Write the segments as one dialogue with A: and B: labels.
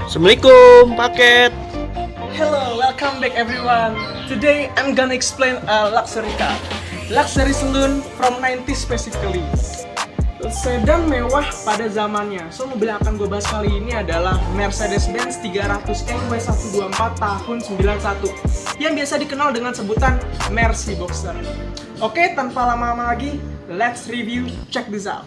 A: Assalamualaikum, paket.
B: Hello, welcome back everyone. Today I'm gonna explain a luxury car. Luxury saloon from 90s specifically. Sedan mewah pada zamannya. So mobil yang akan gue bahas kali ini adalah Mercedes-Benz 300e W124 tahun 91 yang biasa dikenal dengan sebutan Mercy Boxer. Oke, tanpa lama-lama lagi, let's review, check this out.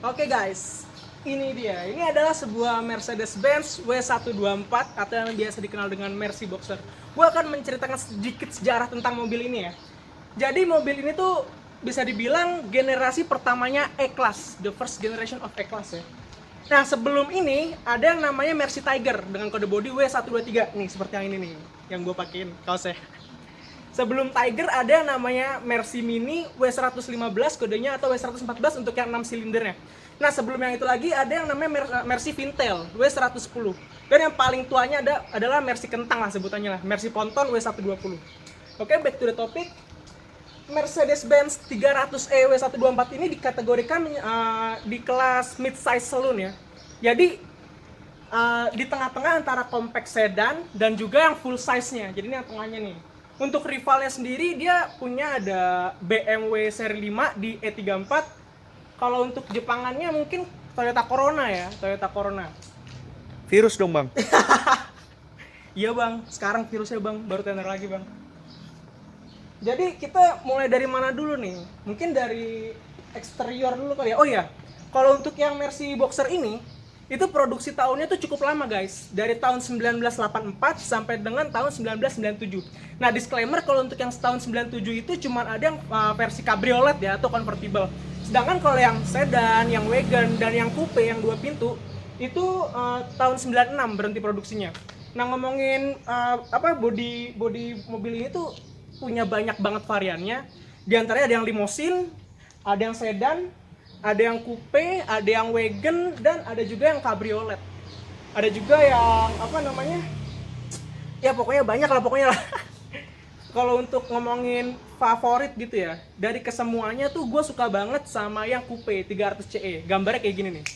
B: Oke guys, ini dia. Ini adalah sebuah Mercedes-Benz W124 atau yang biasa dikenal dengan Mercy Boxer. Gue akan menceritakan sedikit sejarah tentang mobil ini ya. Jadi mobil ini tuh bisa dibilang generasi pertamanya E-Class, the first generation of E-Class ya. Nah sebelum ini ada yang namanya Mercy Tiger dengan kode bodi W123 nih, seperti yang ini nih, yang gue pakein kaosnya. Sebelum Tiger ada yang namanya Mercy Mini W115 kodenya atau W114 untuk yang 6 silindernya. Nah sebelum yang itu lagi ada yang namanya Mercy Vintel W110. Dan yang paling tuanya adalah Mercy Kentang lah sebutannya lah, Mercy Ponton W120. Oke, back to the topic. Mercedes-Benz 300e W124 ini dikategorikan di kelas mid-size saloon ya. Jadi di tengah-tengah antara compact sedan dan juga yang full size-nya. Jadi ini yang tengahnya nih. Untuk rivalnya sendiri dia punya ada BMW seri 5 di E34. Kalau untuk Jepangannya mungkin Toyota Corona ya, Toyota Corona.
A: Virus dong, Bang.
B: Iya bang, sekarang virusnya bang, baru tender lagi bang. Jadi kita mulai dari mana dulu nih? Mungkin dari eksterior dulu kali ya. Oh ya, kalau untuk yang Mercy Boxer ini, itu produksi tahunnya tuh cukup lama guys. Dari tahun 1984 sampai dengan tahun 1997. Nah disclaimer, kalau untuk yang tahun 97 itu cuma ada yang versi cabriolet ya, atau convertible. Sedangkan kalau yang sedan, yang wagon, dan yang coupe, yang 2 pintu, itu tahun 96 berhenti produksinya. Nah ngomongin body mobil ini tuh punya banyak banget variannya. Di antaranya ada yang limousine, ada yang sedan, ada yang coupe, ada yang wagon, dan ada juga yang cabriolet. Ada juga yang ya pokoknya banyak lah pokoknya lah. Kalau untuk ngomongin favorit gitu ya, dari kesemuanya tuh gue suka banget sama yang coupe 300CE. Gambarnya kayak gini nih.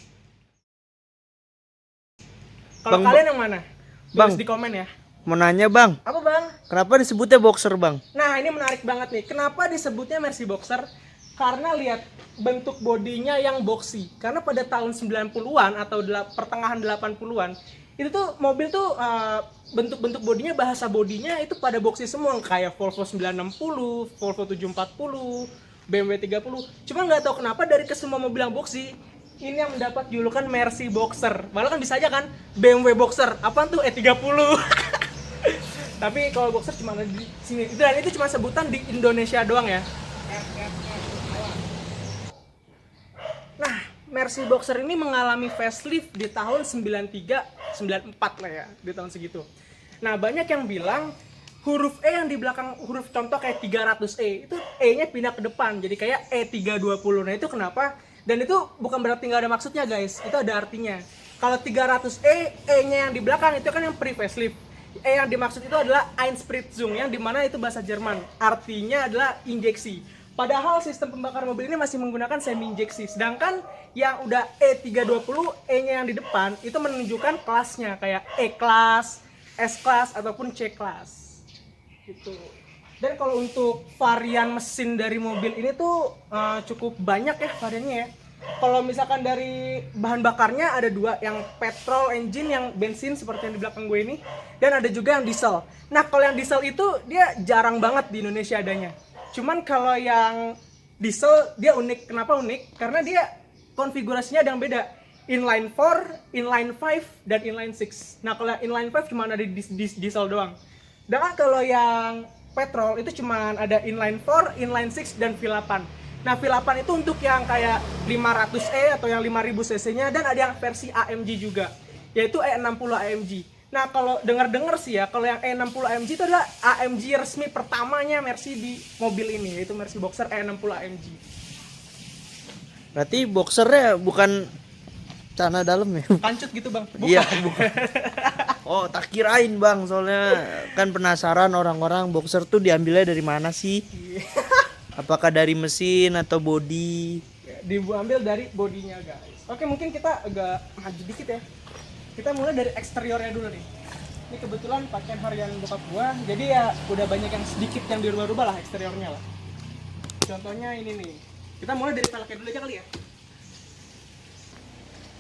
B: Kalau kalian yang mana? Tulis di komen ya.
A: Mau nanya, Bang.
B: Apa bang?
A: Kenapa disebutnya boxer, Bang?
B: Nah ini menarik banget nih. Kenapa disebutnya Mercy Boxer? Karena lihat bentuk bodinya yang boxy. Karena pada tahun 90-an atau pertengahan 80-an itu tuh mobil tuh bentuk-bentuk bodinya, bahasa bodinya itu pada boxy semua, kayak Volvo 960, Volvo 740, BMW 30. Cuma nggak tahu kenapa dari kesemua mobil yang boxy ini yang mendapat julukan Mercy Boxer. Malah kan bisa aja kan BMW Boxer. Apaan tuh E30. Tapi kalau boxer cuma ada di sini. Dan itu cuma sebutan di Indonesia doang ya. Nah, Mercy Boxer ini mengalami facelift di tahun 93, 94 lah ya, di tahun segitu. Nah, banyak yang bilang huruf E yang di belakang huruf contoh kayak 300E, itu E-nya pindah ke depan, jadi kayak E320. Nah, itu kenapa? Dan itu bukan berarti nggak ada maksudnya guys, itu ada artinya. Kalau 300E, E-nya yang di belakang itu kan yang pre-facelift. E yang dimaksud itu adalah Einspritzung, yang dimana itu bahasa Jerman. Artinya adalah injeksi. Padahal sistem pembakaran mobil ini masih menggunakan semi injeksi. Sedangkan yang udah E320, E-nya yang di depan itu menunjukkan kelasnya kayak E-Class, S-Class ataupun C-Class. Gitu. Dan kalau untuk varian mesin dari mobil ini tuh cukup banyak ya variannya ya. Kalau misalkan dari bahan bakarnya ada 2, yang petrol engine, yang bensin seperti yang di belakang gue ini, dan ada juga yang diesel. Nah kalau yang diesel itu dia jarang banget di Indonesia adanya. Cuman kalau yang diesel dia unik. Kenapa unik? Karena dia konfigurasinya ada yang beda. inline 4, inline 5, dan inline 6. Nah kalau yang inline 5 cuma ada di diesel doang. Dan kalau yang petrol itu cuma ada inline 4, inline 6, dan V8. Nah V8 itu untuk yang kayak 500E atau yang 5000 cc nya, dan ada yang versi AMG juga, yaitu E60 AMG. Nah kalau dengar-dengar sih ya, kalau yang E60 AMG itu adalah AMG resmi pertamanya Mercy di mobil ini, yaitu Mercy Boxer E60 AMG.
A: Berarti boxernya bukan celana dalam ya?
B: Kancut gitu bang? Bukan.
A: Iya, bukan. Oh, tak kirain bang, soalnya kan penasaran orang-orang boxer tuh diambilnya dari mana sih? Apakah dari mesin atau body?
B: Diambil dari bodinya guys. Oke, mungkin kita agak maju dikit ya. Kita mulai dari eksteriornya dulu nih. Ini kebetulan pakaian harian bokap gua, jadi ya udah banyak yang sedikit yang dirubah-rubah lah eksteriornya lah. Contohnya ini nih. Kita mulai dari velgnya dulu aja kali ya.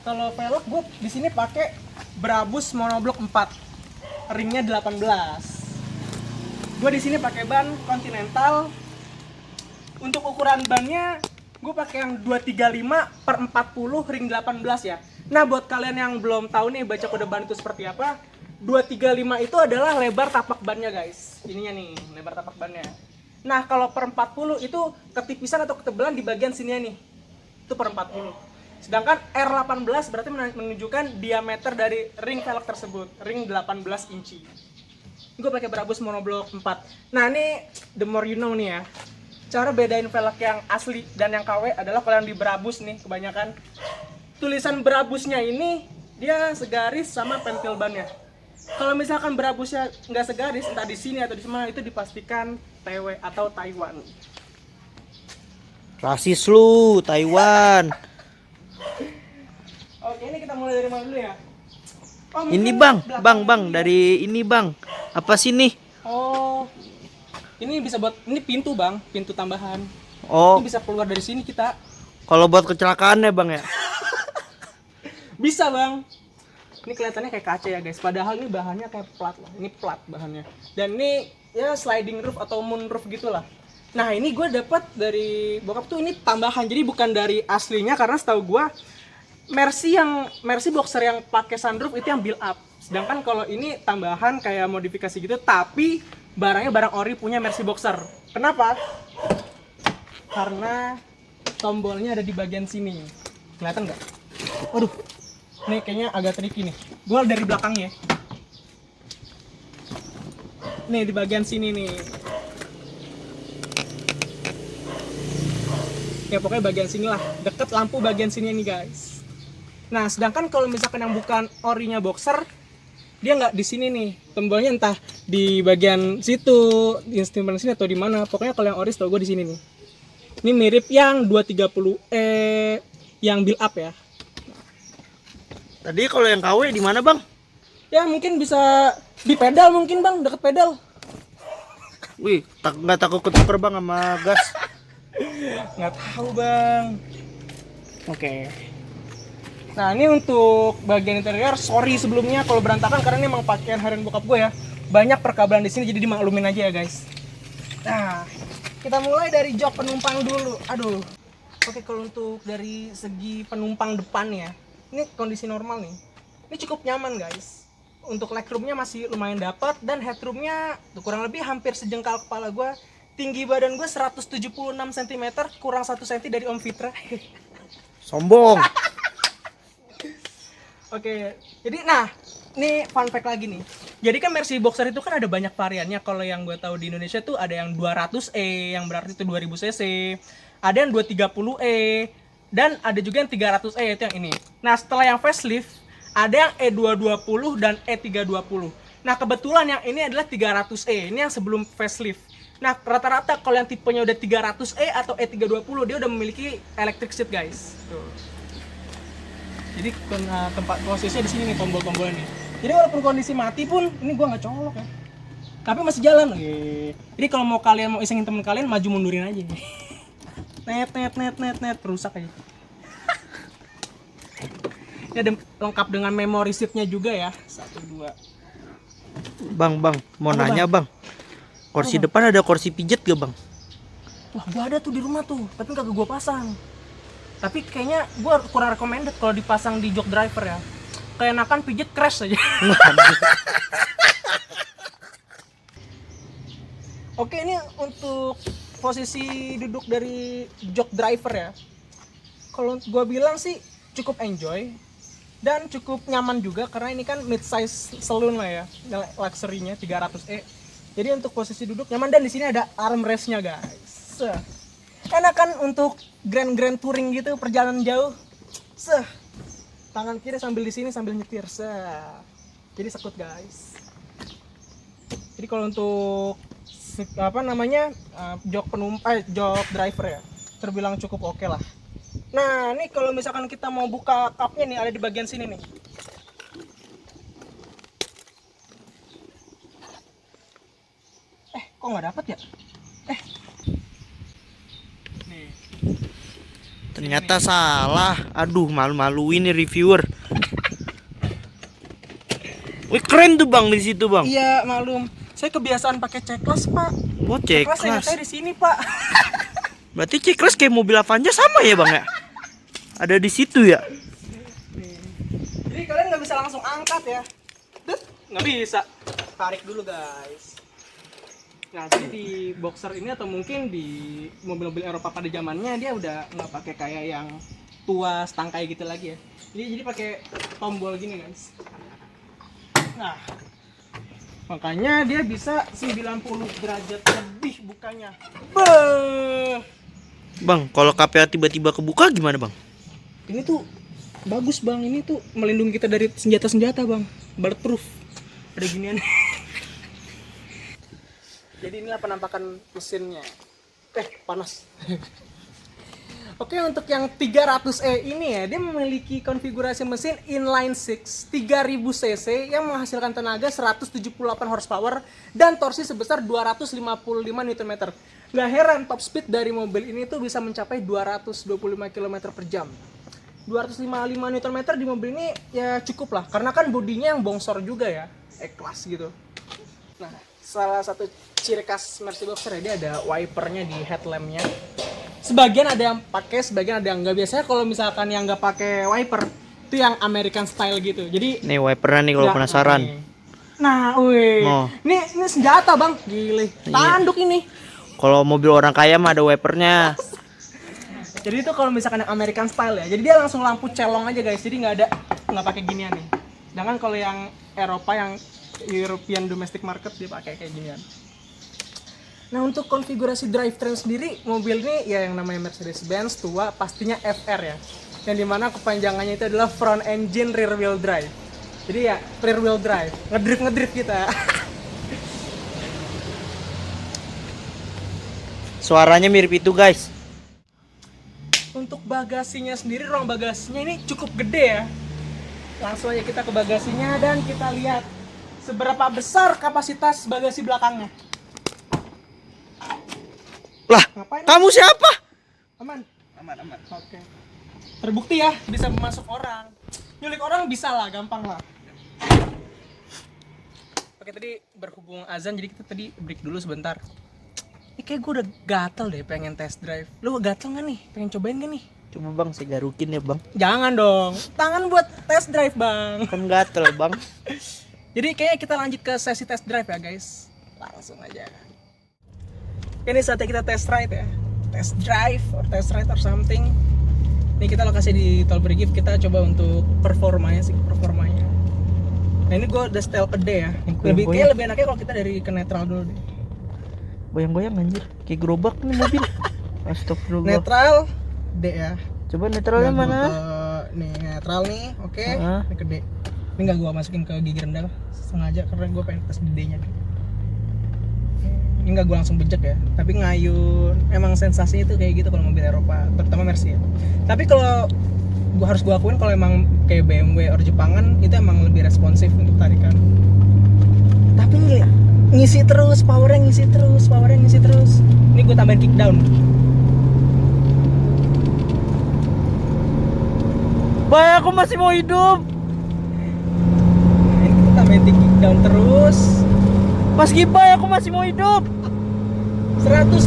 B: Kalau velg gua di sini pakai Brabus monoblock 4. Ringnya 18. Gua di sini pakai ban Continental. Untuk ukuran bannya gue pakai yang 235/40 ring 18 ya. Nah buat kalian yang belum tahu nih baca kode ban itu seperti apa, 235 itu adalah lebar tapak bannya guys. Ininya nih lebar tapak bannya. Nah kalau per 40 itu ketipisan atau ketebalan di bagian sini nih, itu per 40. Sedangkan R18 berarti menunjukkan diameter dari ring velg tersebut, ring 18 inci. Gue pakai Brabus monoblock 4. Nah ini the more you know nih ya. Cara bedain velg yang asli dan yang KW adalah kalau yang di Brabus nih kebanyakan tulisan Brabusnya ini dia segaris sama pentil bannya. Kalau misalkan Brabusnya nggak segaris, entah di sini atau di mana, itu dipastikan TW atau Taiwan.
A: Rasis lu, Taiwan.
B: Oke, ini kita mulai dari mana dulu ya? Oh,
A: Ini
B: mungkin
A: bang,
B: belakang
A: bang,
B: dulu ya.
A: dari ini bang. Apa sih nih?
B: Oh, ini bisa buat, ini pintu bang, pintu tambahan.
A: Oh,
B: Ini bisa keluar dari sini kita.
A: kalau buat kecelakaan ya bang ya?
B: Bisa bang. Ini kelihatannya kayak kaca ya guys. Padahal ini bahannya kayak plat lah. Ini plat bahannya. Dan ini ya sliding roof atau moon roof gitulah. Nah ini gue dapat dari bokap tuh ini tambahan. Jadi bukan dari aslinya karena setahu gue Mercy Boxer yang pakai sunroof itu yang build up. Sedangkan kalau ini tambahan kayak modifikasi gitu. Tapi barangnya barang ori punya Mercy Boxer. Kenapa? Karena tombolnya ada di bagian sini. Kelihatan nggak? Waduh. Nih kayaknya agak tricky nih. Gue dari belakangnya. Nih di bagian sini nih. Ya pokoknya bagian sini lah. Deket lampu bagian sini nih guys. Nah sedangkan kalau misalkan yang bukan orinya Boxer, dia nggak di sini nih. Tombolnya entah di bagian situ, di instrumen sini atau di mana. Pokoknya kalau yang ori tau gue di sini nih. Ini mirip yang 230E yang build up ya.
A: Tadi kalau yang KW di mana bang?
B: Ya mungkin bisa di pedal mungkin bang, deket pedal.
A: Wih, nggak takut ketuker bang sama gas?
B: Nggak tahu bang. Oke. Nah ini untuk bagian interior, sorry sebelumnya kalau berantakan karena ini emang pakaian harian bokap gue ya. Banyak perkabelan di sini jadi dimaklumin aja ya guys. Nah kita mulai dari jok penumpang dulu. Aduh. Oke kalau untuk dari segi penumpang depannya, ini kondisi normal nih. Ini cukup nyaman guys. Untuk legroomnya masih lumayan dapat dan headroomnya kurang lebih hampir sejengkal kepala gue. Tinggi badan gue 176 cm, kurang 1 cm dari Om Fitra.
A: Sombong.
B: Oke, jadi nah, ini fun fact lagi nih. Jadi kan Mercy Boxer itu kan ada banyak variannya. Kalau yang gue tahu di Indonesia tuh ada yang 200E, yang berarti itu 2000 cc. Ada yang 230E, dan ada juga yang 300E, itu yang ini. Nah, setelah yang facelift, ada yang E220 dan E320. Nah, kebetulan yang ini adalah 300E. Ini yang sebelum facelift. Nah, rata-rata kalau yang tipenya udah 300E atau E320, dia udah memiliki electric seat, guys. Tuh. Jadi tempat posisinya di sini nih, tombol-tombolnya nih. Jadi walaupun kondisi mati pun ini gua nggak colok ya. Tapi masih jalan. Jadi kalau mau kalian mau isengin temen kalian, maju mundurin aja. Net rusak aja. Ini ada lengkap dengan memory seat-nya juga ya. 1 2.
A: Bang, mau
B: Apa,
A: nanya bang. Kursi depan ada kursi pijet gak bang?
B: Wah, gua ada tuh di rumah tuh, tapi kagak gua pasang. Tapi kayaknya gue kurang recommended kalau dipasang di jok driver ya. Keenakan pijet crash aja. Oke, ini untuk posisi duduk dari jok driver ya. Kalau gue bilang sih cukup enjoy dan cukup nyaman juga karena ini kan mid size saloon lah ya, luxury-nya 300e. Jadi untuk posisi duduk nyaman dan di sini ada armrest-nya guys. Enakan untuk grand touring gitu, perjalanan jauh. Tangan kiri sambil di sini sambil nyetir. Jadi sekut guys. Jadi kalau untuk apa namanya jok jok driver ya terbilang cukup oke lah. Nah ini kalau misalkan kita mau buka cupnya nih ada di bagian sini nih. Kok nggak dapet ya? Nih.
A: Ternyata salah. Aduh, malu-maluin nih reviewer. Wih, keren tuh bang di situ bang.
B: Iya malum. Saya kebiasaan pakai C-Class pak.
A: Oh,
B: C-Class
A: C-Class.
B: saya di sini pak.
A: Berarti C-Class kayak mobil Avanza sama ya bang ya? Ada di situ ya?
B: Jadi kalian nggak bisa langsung angkat ya. Nggak bisa. Tarik dulu guys. Nah jadi di boxer ini atau mungkin di mobil-mobil Eropa pada zamannya dia udah nggak pakai kayak yang tua setangkai gitu lagi ya. Jadi pakai tombol gini guys. Nah makanya dia bisa 90 derajat lebih bukanya.
A: Bang, kalau KPA tiba-tiba kebuka gimana bang?
B: Ini tuh bagus bang, ini tuh melindungi kita dari senjata-senjata bang. Bulletproof. Ada ginian. Jadi inilah penampakan mesinnya. Panas. Oke, untuk yang 300e ini ya, dia memiliki konfigurasi mesin inline 6 3000 cc yang menghasilkan tenaga 178 horsepower dan torsi sebesar 255 Nm. Gak heran top speed dari mobil ini tuh bisa mencapai 225 km per jam. 255 Nm di mobil ini ya cukup lah, karena kan bodinya yang bongsor juga ya, E-Class gitu. Nah, salah satu ciri khas Mercy Boxer ya, dia ada wipernya di headlampnya. Sebagian ada yang pakai, sebagian ada yang enggak. Biasanya kalau misalkan yang nggak pakai wiper itu yang American style gitu. Jadi
A: Nih wipernya nih kalau penasaran.
B: Nah, wih.
A: Oh.
B: Ini senjata, Bang. Gile. Tanduk ini.
A: Kalau mobil orang kaya mah ada wipernya.
B: Jadi itu kalau misalkan yang American style ya. Jadi dia langsung lampu celong aja, guys. Jadi nggak pakai ginian nih. Sedangkan kalau yang Eropa, yang European domestic market, dia pakai kayak ginian. Nah untuk konfigurasi drivetrain sendiri, mobil ini ya yang namanya Mercedes-Benz tua pastinya FR ya, yang dimana kepanjangannya itu adalah front engine rear wheel drive. Jadi ya rear wheel drive, ngedrift kita.
A: Suaranya mirip itu guys.
B: Untuk bagasinya sendiri, ruang bagasinya ini cukup gede ya. Langsung aja kita ke bagasinya dan kita lihat seberapa besar kapasitas bagasi belakangnya.
A: Lah,
B: ngapain?
A: Kamu siapa?
B: Aman. Oke. Terbukti ya, bisa masuk orang. Nyulik orang bisa lah, gampang lah. Oke, tadi berhubung azan, jadi kita tadi break dulu sebentar. Ini kayak gue udah gatel deh pengen test drive. Lu gatel nggak nih? Pengen cobain nggak nih?
A: Coba bang, saya garukin ya bang.
B: Jangan dong, tangan buat test drive bang.
A: Kan gatel bang.
B: Jadi kayaknya kita lanjut ke sesi test drive ya guys. Langsung aja. Ini saatnya kita test ride ya, test drive or test ride or something. Ini kita lokasi di Tol Brigif, kita coba untuk performanya. Nah ini gue udah style ke D ya. Lebih enaknya kalau kita dari ke netral dulu deh.
A: Goyang-goyang anjir, kayak gerobak nih mobil. Astagfirullah.
B: Netral D ya.
A: Coba netralnya mana?
B: Nih netral nih, oke. Ini ke D. Ini nggak gue masukin ke gigi rendah lah, sengaja karena gue pengen tes di D-nya. Ini nggak gue langsung bejek ya, tapi ngayun. Emang sensasinya itu kayak gitu kalau mobil Eropa, terutama Mercy ya. Tapi kalau gue akuin kalau emang kayak BMW or Jepangan itu emang lebih responsif untuk tarikan. Tapi nih ngisi terus, powernya ngisi terus. Ini gue tambahin kick down.
A: Bay, aku masih mau hidup.
B: Nah, ini kita tambahin kick down terus.
A: Mas Gibay, aku masih mau hidup.
B: 110,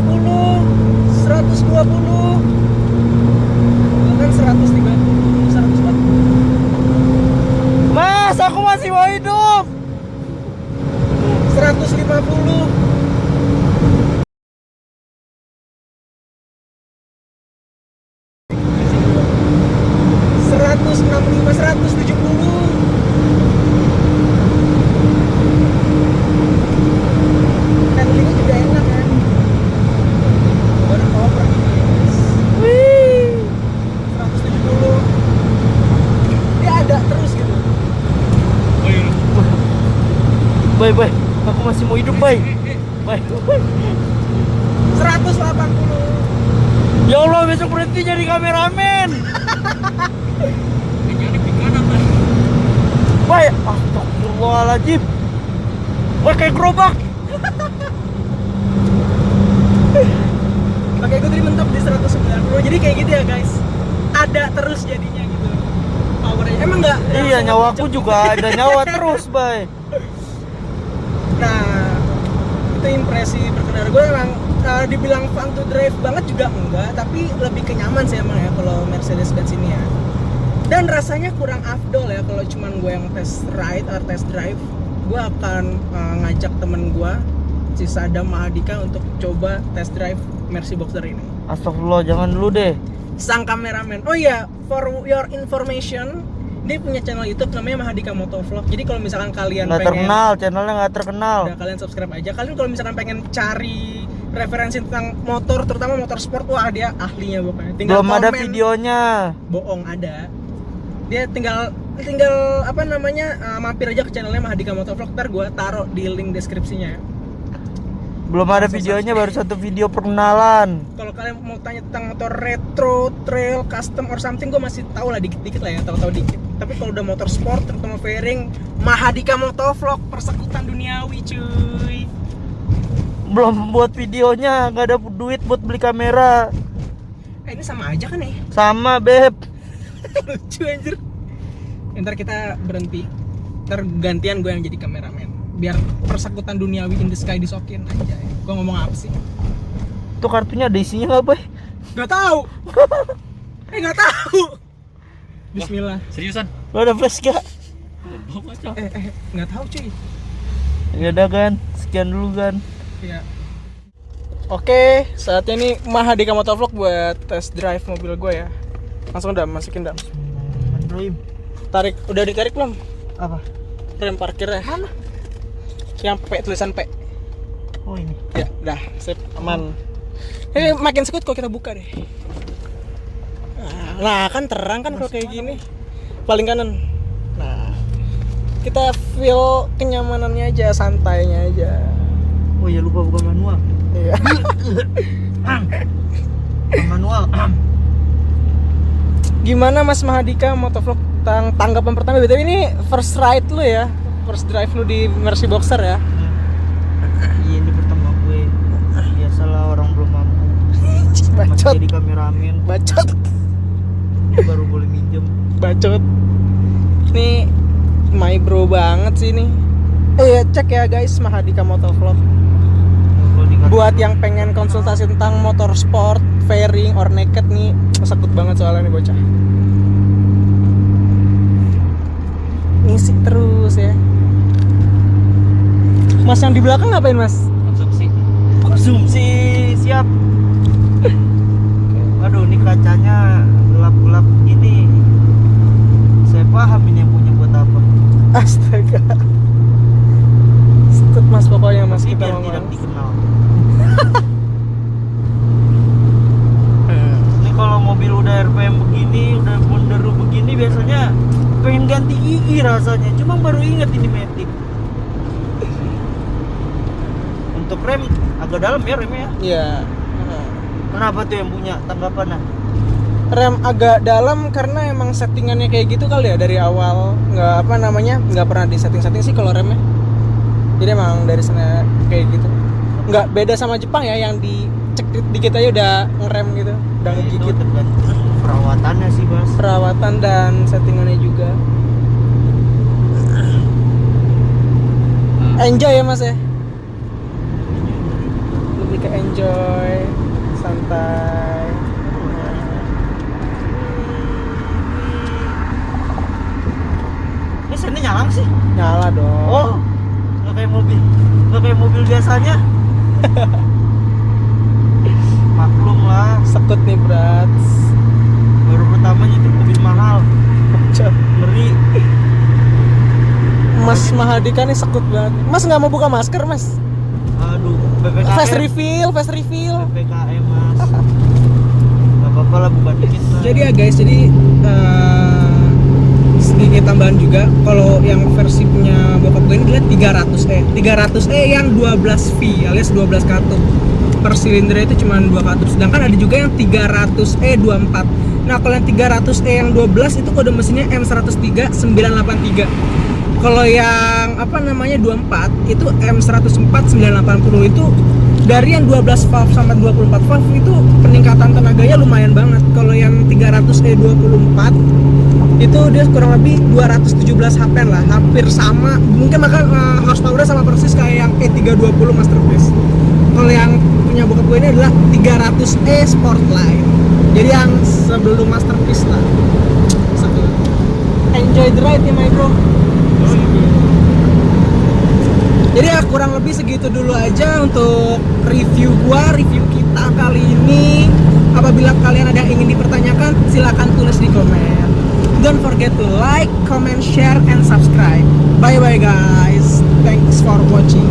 B: 120, bahkan
A: mau hidup.
B: 150. Seratus enam puluh lima, 170. Handlingnya juga enak kan. Baru power ini guys.
A: Wih.
B: 170. Dia ada terus gitu.
A: Bay, bay, aku masih mau hidup, bay. Bay.
B: 180.
A: Ya Allah, besok berhenti jadi kameramen. Bay, astagfirullahaladzim. Bay, kayak gerobak.
B: Pakai gue tadi mentok di 190. Jadi kayak gitu ya guys. Ada terus jadinya gitu. Powernya emang enggak?
A: Iya, nyawaku juga ada nyawa terus, bay.
B: Nah, itu impresi berkendara gue emang dibilang fun to drive banget juga enggak, tapi lebih kenyaman sih emang ya kalau Mercedes-Benz ini ya. Dan rasanya kurang afdol ya kalau cuman gue yang test ride atau test drive. Gue akan ngajak temen gue si Sadam Mahadika untuk coba test drive Mercy Boxer ini.
A: Astagfirullah, jangan dulu deh.
B: Sang kameramen. Oh iya, for your information, dia punya channel YouTube namanya Mahadika Motovlog. Jadi kalau misalkan kalian
A: Nggak
B: pengen
A: terkenal, channelnya nggak terkenal.
B: udah kalian subscribe aja. Kalian kalau misalkan pengen cari referensi tentang motor, terutama motor sport, wah dia ahlinya pokoknya. Tinggal
A: Belum ada
B: komen,
A: videonya.
B: bohong ada. Dia tinggal apa namanya mampir aja ke channelnya Mahadika Motovlog. Ntar gue taruh di link deskripsinya.
A: Belum ada videonya, baru satu video perkenalan.
B: Kalau kalian mau tanya tentang motor retro, trail, custom or something, gue masih tahu lah dikit-dikit lah ya, tahu-tahu dikit. Tapi kalau udah motor sport, terutama fairing, Mahadika Motovlog, persekutuan duniawi cuy.
A: Belum buat videonya, nggak ada duit buat beli kamera.
B: Ini sama aja kan ya?
A: Sama, Beb.
B: Lucu anjir. Ntar kita berhenti. Ntar gantian gue yang jadi kameramen. Biar persekutuan duniawi in the sky disokin aja. Gue ngomong apa sih?
A: Itu kartunya ada isinya nggak, Bay?
B: Gak tahu. Gak tahu. Bismillah.
C: Seriusan?
A: Lo ada flash gak?
B: Nggak tahu cuy.
A: Ya udah kan, sekian dulu kan.
B: Iya. Oke, saatnya ini Mahadika Motovlog buat test drive mobil gue ya. Langsung Dam, masukin Dam.
A: Android.
B: Tarik, udah ditarik belum?
A: Apa?
B: Rem parkirnya. Mana? Yang P, tulisan P.
A: Oh ini.
B: Ya, udah, sip, aman. Ini makin sekut kalau kita buka deh. Nah, kan terang kan kalau kayak gini. Paling kanan. Nah, kita feel kenyamanannya aja, santainya aja.
A: Oh iya, lupa buka manual.
B: Iya.
A: Manual.
B: Gimana Mas Mahadika Motovlog tanggapan pertama? BTW ini first ride lu ya? First drive lu di Mercy Boxer ya?
A: Iya, ini pertama gue. Biasalah orang belum mampu. Masih
B: Bacot.
A: jadi kameramen.
B: Bacot.
A: Baru boleh minjem.
B: Bacot. Ini my bro banget sih ini. Ya cek ya guys Mahadika Motovlog. Buat yang pengen konsultasi tentang motor sport, fairing, or naked nih, sekut banget soalnya nih bocah. Ngisi terus ya. Mas yang di belakang ngapain mas?
A: Konsumsi siap. Aduh, ini kacanya gelap-gelap gini. Saya paham ini yang punya buat apa.
B: Astaga. Sekut mas pokoknya mas,
A: Ini
B: kita
A: biar
B: ngomong.
A: tidak dikenal. Ini kalau mobil udah RPM begini, udah Bondero begini, biasanya pengen ganti gigi rasanya. Cuma baru inget ini Matic. Untuk rem agak dalam ya remnya ya.
B: Iya.
A: Kenapa tuh yang punya tanggapannya?
B: Rem agak dalam karena emang settingannya kayak gitu kali ya dari awal. Nggak apa namanya, nggak pernah di setting-setting sih kalau remnya. Jadi emang dari sana kayak gitu. Nggak beda sama Jepang ya yang dicek dikit aja udah ngerem gitu, udah
A: Itu
B: ngegigit.
A: tergantung perawatannya sih, Bas.
B: Perawatan dan settingannya juga. Enjoy ya mas ya. Lebih ke enjoy, santai.
A: Ini Ini nyala nggak sih?
B: Nyala dong.
A: Oh, nggak kayak mobil biasanya. Maklum lah,
B: Sekut nih, Brats.
A: baru pertama nyetir mobil mahal. Ngeri.
B: Mas Mahadika nih sekut banget. Mas nggak mau buka masker, Mas?
A: Aduh, PPKM.
B: Fast refill.
A: PPKM mas. Gak apa-apa lah, bukan dikit lah.
B: Jadi ya guys, sedikit tambahan juga, kalau yang versi punya bokap gue ini dia 300E yang 12V alias 12 katup. Per silindernya itu cuma 2 katup. Sedangkan ada juga yang 300E 24. Nah, kalau yang 300E yang 12 itu kode mesinnya M103 983. Kalau yang 24 itu M104 980. Itu dari yang 12 valve sama 24 valve itu peningkatan tenaganya lumayan banget. Kalau yang 300E 24 itu dia kurang lebih 217 HP lah, hampir sama, mungkin bahkan horsepower sama persis kayak yang E320 Masterpiece. Kalau yang punya bokap gue ini adalah 300E Sportline, jadi yang sebelum Masterpiece lah. Enjoy the ride ya my bro. Jadi ya kurang lebih segitu dulu aja untuk review kita kali ini. Apabila kalian ada yang ingin dipertanyakan, silakan tulis di komen. Don't forget to like, comment, share, and subscribe. Bye bye guys. Thanks for watching.